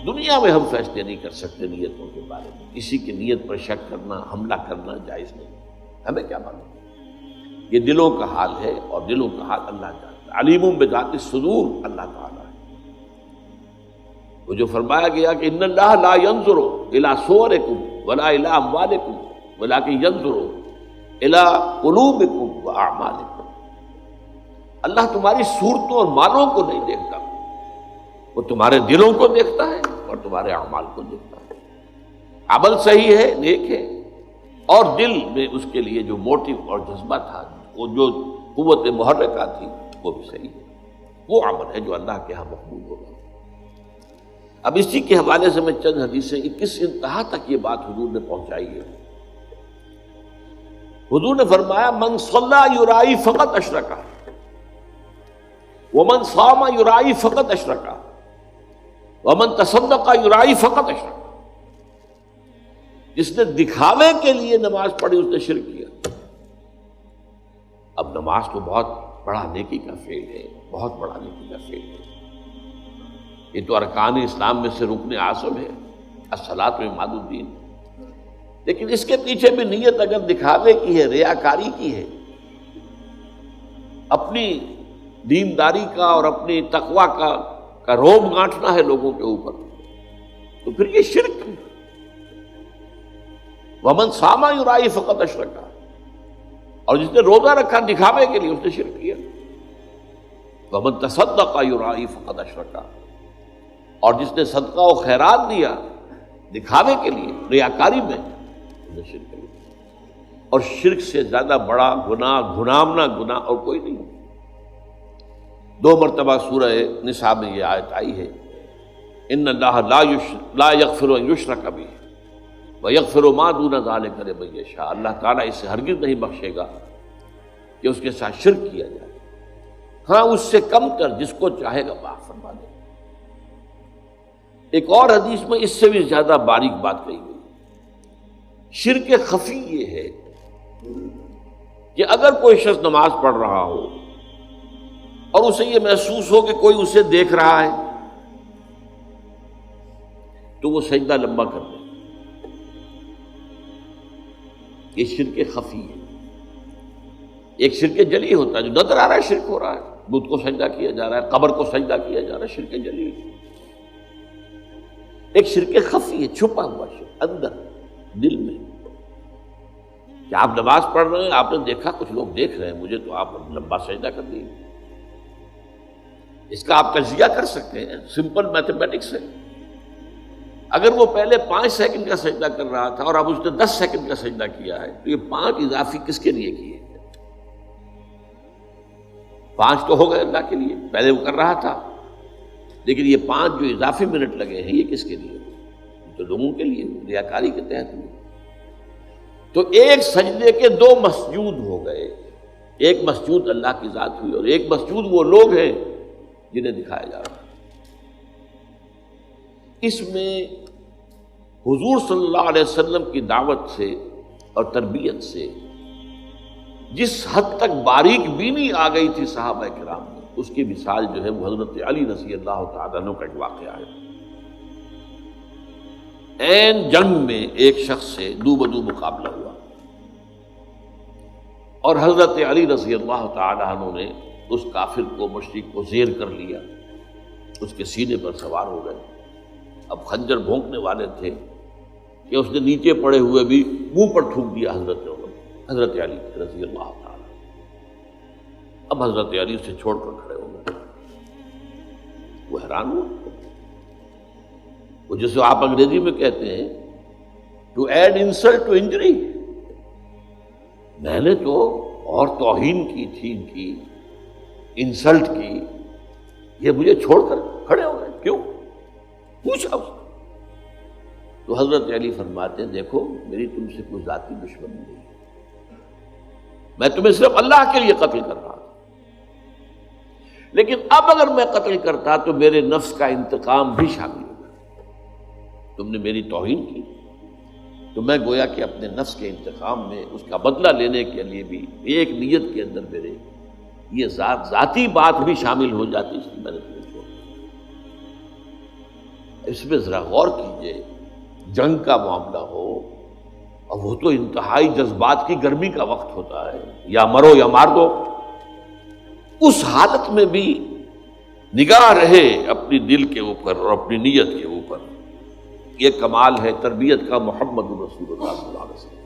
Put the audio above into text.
دنیا میں ہم فیصلے نہیں کر سکتے نیتوں کے بارے میں، کسی کی نیت پر شک کرنا، حملہ کرنا جائز نہیں، ہمیں کیا معلوم؟ یہ دلوں کا حال ہے، اور دلوں کا حال اللہ جانتا ہے۔ علیم بذات الصدور اللہ تعالیٰ ہے، وہ جو فرمایا گیا کہ ان اللہ لا ينظر الى صورکم ولا الى اموالکم ولکن ينظر الى قلوبکم واعمالکم۔ اللہ تمہاری صورتوں اور مالوں کو نہیں دیکھتا، وہ تمہارے دلوں کو دیکھتا ہے اور تمہارے اعمال کو دیکھتا ہے۔ عمل صحیح ہے، نیک ہے، اور دل میں اس کے لیے جو موٹیو اور جذبہ تھا، وہ جو قوت محرکہ تھی، وہ بھی صحیح ہے، وہ عمل ہے جو اللہ کے ہاں مقبول ہوگا۔ اب اسی کے حوالے سے میں چند حدیثیں کس انتہا تک یہ بات حضور نے پہنچائی ہے۔ حضور نے فرمایا من صلی یرائی فقط اشرکا ومن صام یرائی فقط اشرکا ومن تصدق یرائی فقط اشرکا۔ جس نے دکھاوے کے لیے نماز پڑھی اس نے شرک کیا۔ اب نماز تو بہت بڑا نیکی کا فعل ہے، بہت بڑا نیکی کا فعل ہے، یہ تو ارکان اسلام میں سے رکن اعظم ہے، الصلاۃ عماد الدین۔ لیکن اس کے پیچھے بھی نیت اگر دکھاوے کی ہے، ریاکاری کی ہے، اپنی دینداری کا اور اپنی تقویٰ کا روب گانٹنا ہے لوگوں کے اوپر، تو پھر یہ شرک ہے۔ ومن صام یرائی فقط اشرکا، اور جس نے روزہ رکھا دکھاوے کے لیے اس نے شرک کیا۔ ومن تصدق یرائی فقط اشرکا، اور جس نے صدقہ و خیرات دیا دکھاوے کے لیے ریاکاری میں، اس نے شرک کیا۔ اور شرک سے زیادہ بڑا گناہ، گھنامنا گناہ اور کوئی نہیں۔ 2 مرتبہ سورہ نساء میں یہ آیت آئی ہے، ان اللہ لا یغفر ان یشرک بہ ویغفر ما دون ذلک لمن یشاء۔ اللہ تعالیٰ اسے ہرگز نہیں بخشے گا کہ اس کے ساتھ شرک کیا جائے، ہاں اس سے کم تر جس کو چاہے گا معاف فرما دے۔ ایک اور حدیث میں اس سے بھی زیادہ باریک بات کہی گئی۔ شرک خفی یہ ہے کہ اگر کوئی شخص نماز پڑھ رہا ہو اور اسے یہ محسوس ہو کہ کوئی اسے دیکھ رہا ہے، تو وہ سجدہ لمبا کر دے، یہ شرک خفی ہے۔ ایک شرک جلی ہوتا ہے جو نظر آ رہا ہے شرک ہو رہا ہے، بت کو سجدہ کیا جا رہا ہے، قبر کو سجدہ کیا جا رہا ہے، شرک جلی ہے۔ ایک شرک خفی ہے، چھپا ہوا شرک اندر دل میں، کہ آپ نماز پڑھ رہے ہیں، آپ نے دیکھا کچھ لوگ دیکھ رہے ہیں مجھے، تو آپ لمبا سجدہ کر دیے۔ اس کا آپ تجزیہ کر سکتے ہیں، سمپل میتھمیٹکس ہے۔ اگر وہ پہلے 5 سیکنڈ کا سجدہ کر رہا تھا اور اب اس نے 10 سیکنڈ کا سجدہ کیا ہے، تو یہ 5 اضافی کس کے لیے کیے؟ 5 تو ہو گئے اللہ کے لیے، پہلے وہ کر رہا تھا، لیکن یہ 5 جو اضافی منٹ لگے ہیں یہ کس کے لیے؟ تو لوگوں کے لیے، ریاکاری کے تحت ہوئے۔ تو ایک سجدے کے 2 مسجود ہو گئے، ایک مسجود اللہ کی ذات ہوئی اور ایک مسجود وہ لوگ ہیں جنہیں دکھایا جا رہا ہے۔ اس میں حضور صلی اللہ علیہ وسلم کی دعوت سے اور تربیت سے جس حد تک باریک بینی آ گئی تھی صحابہ کرام میں، اس کی مثال جو ہے وہ حضرت علی رضی اللہ تعالیٰ عنہ کا ایک واقعہ ہے۔ عین جنگ میں ایک شخص سے دو بدو مقابلہ ہوا، اور حضرت علی رضی اللہ تعالیٰ عنہ نے اس کافر کو، مشرک کو زیر کر لیا، اس کے سینے پر سوار ہو گئے۔ اب خنجر بھونکنے والے تھے کہ اس نے نیچے پڑے ہوئے بھی منہ پر تھوک دیا حضرت علی رضی اللہ تعالیٰ۔ اب حضرت علی اسے چھوڑ کر کھڑے ہو گئے، وہ حیران ہوئے۔ وہ جسے آپ انگریزی میں کہتے ہیں to add insult to injury, میں نے تو اور توہین کی تھی، ان کی انسلٹ کی، یہ مجھے چھوڑ کر کھڑے ہو گئے، کیوں؟ پوچھا اس نے۔ تو حضرت علی فرماتے ہیں دیکھو میری تم سے کوئی ذاتی دشمنی نہیں ہے، میں تمہیں صرف اللہ کے لیے قتل کر رہا تھا، لیکن اب اگر میں قتل کرتا تو میرے نفس کا انتقام بھی شامل ہوگا۔ تم نے میری توہین کی تو میں گویا کہ اپنے نفس کے انتقام میں اس کا بدلہ لینے کے لیے بھی ایک نیت کے اندر میرے یہ ذاتی بات بھی شامل ہو جاتی، اس لیے میں نے تمہیں چھوڑا۔ اس میں ذرا غور کیجئے، جنگ کا معاملہ ہو اور وہ تو انتہائی جذبات کی گرمی کا وقت ہوتا ہے، یا مرو یا مار دو، اس حالت میں بھی نگاہ رہے اپنی دل کے اوپر اور اپنی نیت کے اوپر، یہ کمال ہے تربیت کا محمد رسول اللہ صلی اللہ علیہ وسلم۔